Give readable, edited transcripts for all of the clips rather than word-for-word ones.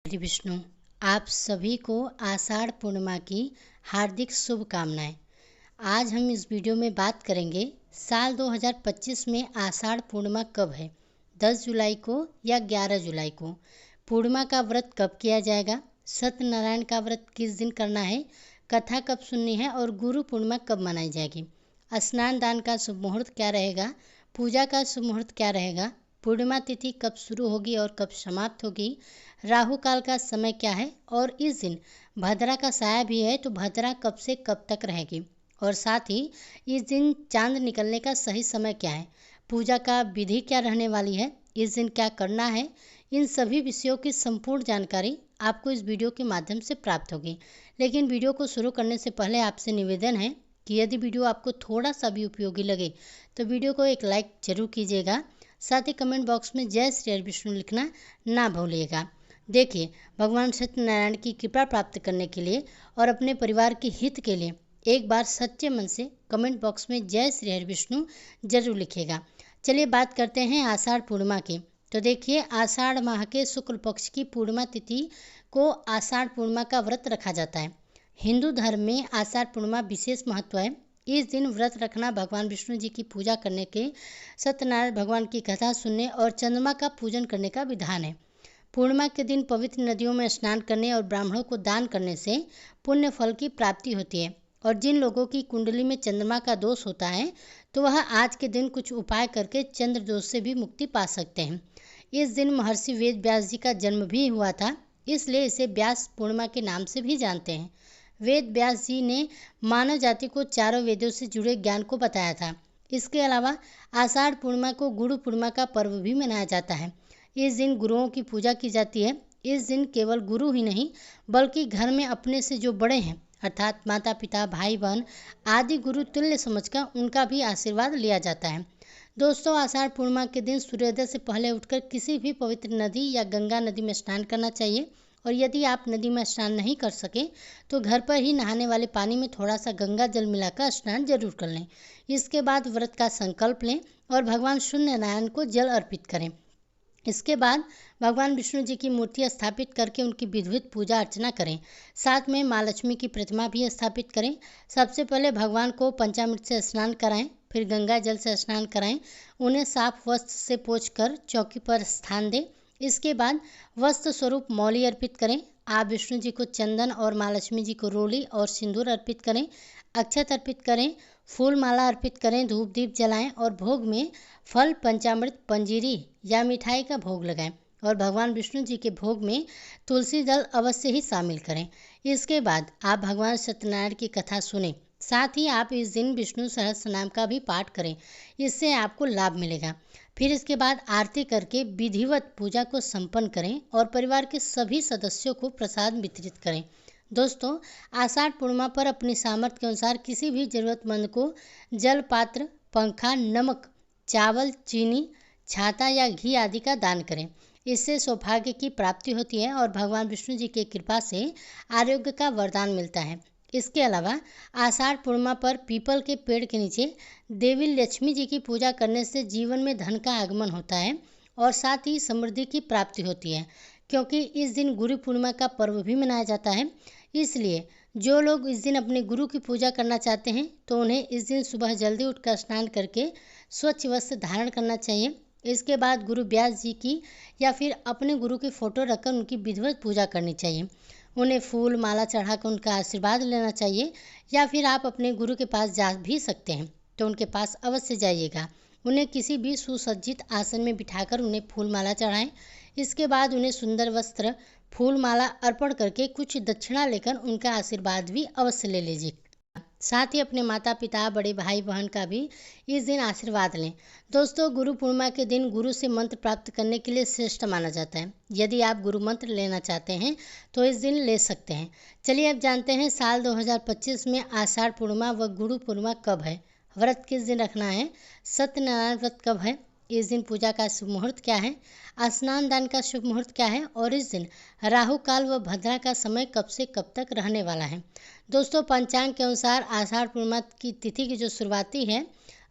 श्री विष्णु। आप सभी को आषाढ़ पूर्णिमा की हार्दिक शुभकामनाएं। आज हम इस वीडियो में बात करेंगे साल 2025 में आषाढ़ पूर्णिमा कब है, 10 जुलाई को या 11 जुलाई को। पूर्णिमा का व्रत कब किया जाएगा, सत्यनारायण का व्रत किस दिन करना है, कथा कब सुननी है और गुरु पूर्णिमा कब मनाई जाएगी। स्नान दान का शुभ मुहूर्त क्या रहेगा, पूजा का शुभ मुहूर्त क्या रहेगा, पूर्णिमा तिथि कब शुरू होगी और कब समाप्त होगी, राहु काल का समय क्या है और इस दिन भद्रा का साया भी है तो भद्रा कब से कब तक रहेगी, और साथ ही इस दिन चांद निकलने का सही समय क्या है, पूजा का विधि क्या रहने वाली है, इस दिन क्या करना है। इन सभी विषयों की संपूर्ण जानकारी आपको इस वीडियो के माध्यम से प्राप्त होगी। लेकिन वीडियो को शुरू करने से पहले आपसे निवेदन है कि यदि वीडियो आपको थोड़ा सा भी उपयोगी लगे तो वीडियो को एक लाइक जरूर कीजिएगा। साथ ही कमेंट बॉक्स में जय श्री विष्णु लिखना ना भूलिएगा। देखिए, भगवान सत्यनारायण की कृपा प्राप्त करने के लिए और अपने परिवार के हित के लिए एक बार सच्चे मन से कमेंट बॉक्स में जय श्री हरि विष्णु जरूर लिखिएगा। चलिए बात करते हैं आषाढ़ पूर्णिमा की। तो देखिए, आषाढ़ माह के शुक्ल पक्ष की पूर्णिमा तिथि को आषाढ़ पूर्णिमा का व्रत रखा जाता है। हिंदू धर्म में आषाढ़ पूर्णिमा विशेष महत्व है। इस दिन व्रत रखना, भगवान विष्णु जी की पूजा करने के, सत्यनारायण भगवान की कथा सुनने और चंद्रमा का पूजन करने का विधान है। पूर्णिमा के दिन पवित्र नदियों में स्नान करने और ब्राह्मणों को दान करने से पुण्य फल की प्राप्ति होती है। और जिन लोगों की कुंडली में चंद्रमा का दोष होता है तो वह आज के दिन कुछ उपाय करके चंद्र दोष से भी मुक्ति पा सकते हैं। इस दिन महर्षि वेद व्यास जी का जन्म भी हुआ था, इसलिए इसे व्यास पूर्णिमा के नाम से भी जानते हैं। वेद व्यास जी ने मानव जाति को चारों वेदों से जुड़े ज्ञान को बताया था। इसके अलावा आषाढ़ पूर्णिमा को गुरु पूर्णिमा का पर्व भी मनाया जाता है। इस दिन गुरुओं की पूजा की जाती है। इस दिन केवल गुरु ही नहीं बल्कि घर में अपने से जो बड़े हैं अर्थात माता पिता, भाई बहन आदि गुरु तुल्य समझकर उनका भी आशीर्वाद लिया जाता है। दोस्तों, आषाढ़ पूर्णिमा के दिन सूर्योदय से पहले उठकर किसी भी पवित्र नदी या गंगा नदी में स्नान करना चाहिए। और यदि आप नदी में स्नान नहीं कर सके तो घर पर ही नहाने वाले पानी में थोड़ा सा गंगा जल मिलाकर स्नान जरूर कर लें। इसके बाद व्रत का संकल्प लें और भगवान सूर्यनारायण को जल अर्पित करें। इसके बाद भगवान विष्णु जी की मूर्ति स्थापित करके उनकी विधिवत पूजा अर्चना करें। साथ में माँ लक्ष्मी की प्रतिमा भी स्थापित करें। सबसे पहले भगवान को पंचामृत से स्नान कराएं, फिर गंगा जल से स्नान कराएं। उन्हें साफ वस्त्र से पोंछकर चौकी पर स्थान दें। इसके बाद वस्त्र स्वरूप मौली अर्पित करें। आप विष्णु जी को चंदन और माँ लक्ष्मी जी को रोली और सिंदूर अर्पित करें, अक्षत अर्पित करें, फूल माला अर्पित करें, धूप दीप जलाएं और भोग में फल, पंचामृत, पंजीरी या मिठाई का भोग लगाएं। और भगवान विष्णु जी के भोग में तुलसी दल अवश्य ही शामिल करें। इसके बाद आप भगवान सत्यनारायण की कथा सुनें। साथ ही आप इस दिन विष्णु सहस्त्र नाम का भी पाठ करें, इससे आपको लाभ मिलेगा। फिर इसके बाद आरती करके विधिवत पूजा को संपन्न करें और परिवार के सभी सदस्यों को प्रसाद वितरित करें। दोस्तों, आषाढ़ पूर्णिमा पर अपनी सामर्थ्य के अनुसार किसी भी जरूरतमंद को जल पात्र, पंखा, नमक, चावल, चीनी, छाता या घी आदि का दान करें। इससे सौभाग्य की प्राप्ति होती है और भगवान विष्णु जी की कृपा से आरोग्य का वरदान मिलता है। इसके अलावा आषाढ़ पूर्णिमा पर पीपल के पेड़ के नीचे देवी लक्ष्मी जी की पूजा करने से जीवन में धन का आगमन होता है और साथ ही समृद्धि की प्राप्ति होती है। क्योंकि इस दिन गुरु पूर्णिमा का पर्व भी मनाया जाता है, इसलिए जो लोग इस दिन अपने गुरु की पूजा करना चाहते हैं तो उन्हें इस दिन सुबह जल्दी उठकर स्नान करके स्वच्छ वस्त्र धारण करना चाहिए। इसके बाद गुरु व्यास जी की या फिर अपने गुरु की फोटो रखकर उनकी विधिवत पूजा करनी चाहिए। उन्हें फूल माला चढ़ाकर उनका आशीर्वाद लेना चाहिए, या फिर आप अपने गुरु के पास जा भी सकते हैं तो उनके पास अवश्य जाइएगा। उन्हें किसी भी सुसज्जित आसन में बिठाकर उन्हें फूल माला चढ़ाएं। इसके बाद उन्हें सुंदर वस्त्र, फूल माला अर्पण करके कुछ दक्षिणा लेकर उनका आशीर्वाद भी अवश्य ले लीजिए। साथ ही अपने माता पिता, बड़े भाई बहन का भी इस दिन आशीर्वाद लें। दोस्तों, गुरु पूर्णिमा के दिन गुरु से मंत्र प्राप्त करने के लिए श्रेष्ठ माना जाता है। यदि आप गुरु मंत्र लेना चाहते हैं तो इस दिन ले सकते हैं। चलिए अब जानते हैं साल 2025 में आषाढ़ पूर्णिमा व गुरु पूर्णिमा कब है, व्रत किस दिन रखना है, सत्यनारायण व्रत कब है, इस दिन पूजा का शुभ मुहूर्त क्या है, स्नान दान का शुभ मुहूर्त क्या है और इस दिन राहु काल व भद्रा का समय कब से कब तक रहने वाला है। दोस्तों, पंचांग के अनुसार आषाढ़ पूर्णिमा की तिथि की जो शुरुआती है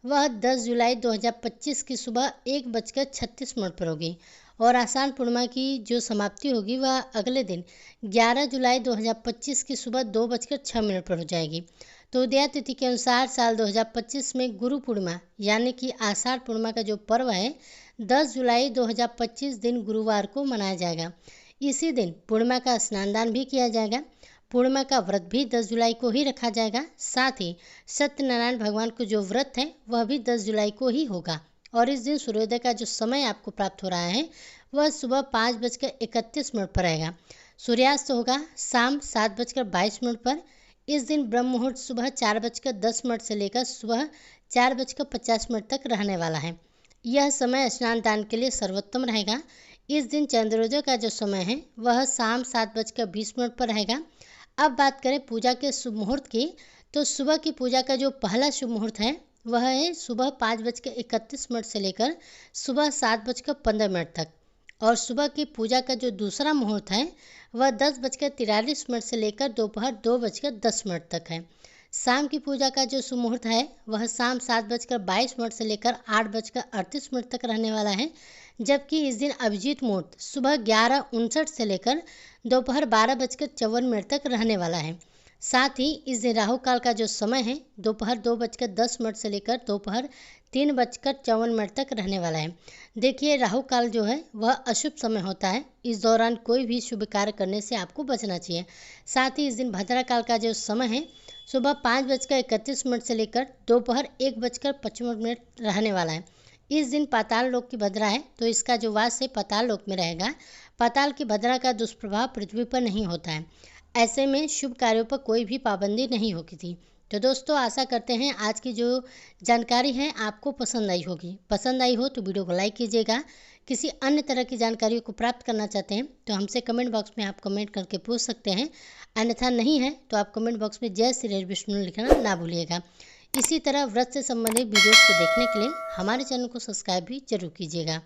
वह 10 जुलाई 2025 की सुबह 1:36 पर होगी और आषाढ़ पूर्णिमा की जो समाप्ति होगी वह अगले दिन 11 जुलाई 2025 की सुबह 2:06 पर हो जाएगी। तो उदया तिथि के अनुसार साल 2025 में गुरु पूर्णिमा यानी कि आषाढ़ पूर्णिमा का जो पर्व है 10 जुलाई 2025 दिन गुरुवार को मनाया जाएगा। इसी दिन पूर्णिमा का स्नान दान भी किया जाएगा। पूर्णिमा का व्रत भी 10 जुलाई को ही रखा जाएगा। साथ ही सत्यनारायण भगवान को जो व्रत है वह भी 10 जुलाई को ही होगा। और इस दिन सूर्योदय का जो समय आपको प्राप्त हो रहा है वह सुबह 5:31 पर रहेगा। सूर्यास्त होगा शाम 7:22 पर। इस दिन ब्रह्म मुहूर्त सुबह 4:10 से लेकर सुबह 4:50 तक रहने वाला है। यह समय स्नान दान के लिए सर्वोत्तम रहेगा। इस दिन चंद्रोदय का जो समय है वह शाम 7:20 पर रहेगा। अब बात करें पूजा के शुभ मुहूर्त की, तो सुबह की पूजा का जो पहला शुभ मुहूर्त है वह है सुबह 5:31 से लेकर सुबह 7:15 तक। और सुबह की पूजा का जो दूसरा मुहूर्त है वह 10:43 से लेकर दोपहर 2:10 तक है। शाम की पूजा का जो शुभ मुहूर्त है वह शाम 7:22 से लेकर 8:38 तक रहने वाला है। जबकि इस दिन अभिजीत मुहूर्त सुबह 11:59 से लेकर दोपहर 12:54 तक रहने वाला है। साथ ही इस दिन राहु काल का जो समय है दोपहर 2:10 से लेकर दोपहर 3:54 तक रहने वाला है। देखिए राहु काल जो है वह अशुभ समय होता है। इस दौरान कोई भी शुभ कार्य करने से आपको बचना चाहिए। साथ ही इस दिन भद्रा काल का जो समय है सुबह 5:31 से लेकर दोपहर 1:55 रहने वाला है। इस दिन पाताल लोक की भद्रा है तो इसका जो वास है पाताल लोक में रहेगा। पाताल की भद्रा का दुष्प्रभाव पृथ्वी पर नहीं होता है। ऐसे में शुभ कार्यों पर कोई भी पाबंदी नहीं होती थी। तो दोस्तों आशा करते हैं आज की जो जानकारी है आपको पसंद आई होगी। पसंद आई हो तो वीडियो को लाइक कीजिएगा। किसी अन्य तरह की जानकारियों को प्राप्त करना चाहते हैं तो हमसे कमेंट बॉक्स में आप कमेंट करके पूछ सकते हैं। अन्यथा नहीं है तो आप कमेंट बॉक्स में जय श्री विष्णु लिखना ना भूलिएगा। इसी तरह व्रत से संबंधित वीडियोस को देखने के लिए हमारे चैनल को सब्सक्राइब भी जरूर कीजिएगा।